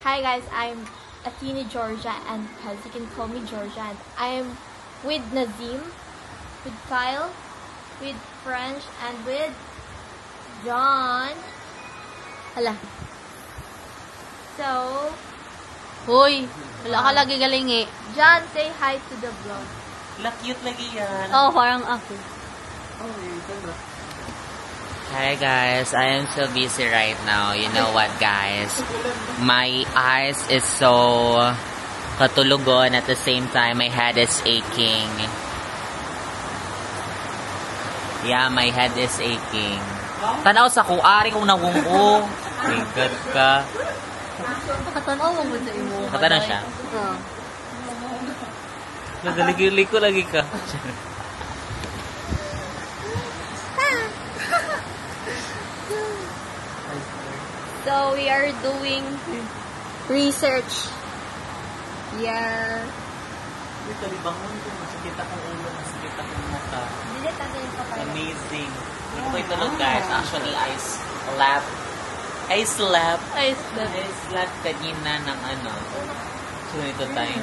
Hi guys, I'm Athena Georgia, and because you can call me Georgia, and I'm with Nazim, with Kyle, with French, and with John. Hala. So, Hoy, wala ka lagi galing eh. John, say hi to the vlog. Cute lagi yan. Oh, parang ako. Hi guys, I am so busy right now. You know what guys? My eyes is so katulugon at the same time my head is aching. Yeah, my head is aching. Tanaw sa kuari kong nawungo. My God ka. Nakatanaw mo sa imo. Nakatanaw siya? Oo. Nagaligili ko lagi ka. So, we are doing research. Yeah. Ito, bangon ko. Masakit akong ulo. Masakit akong mata. Delete natin yung papaya. Amazing. Hindi ko kayo tulog guys. Actually, I slept kanina ng ano. So, ito time.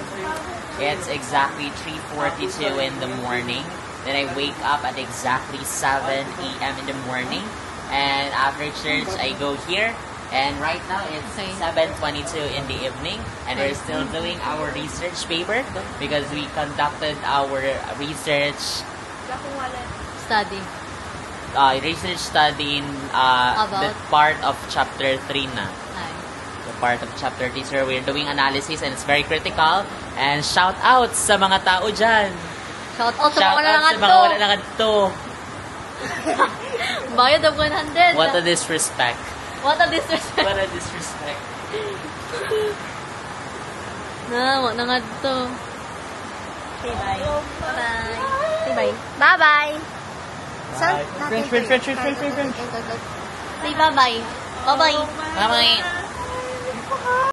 It's exactly 3:42 in the morning. Then I wake up at exactly 7 a.m. in the morning. And after church, I go here. And right now, it's 7:22 in the evening. And we're still doing our research paper because we conducted our research Study. research study in the About? part of chapter 3 na. Ay. The part of chapter 3, sir. We're doing analysis and it's very critical. And shout out sa mga tao dyan. Shout out sa mga Shout out sa mga wala lang to. Bayad of 100. What a disrespect. What a disrespect. What a disrespect. Wala nga to. Say bye. Bye-bye. Say bye. Bye-bye. French. Say bye-bye. Bye-bye. Bye-bye.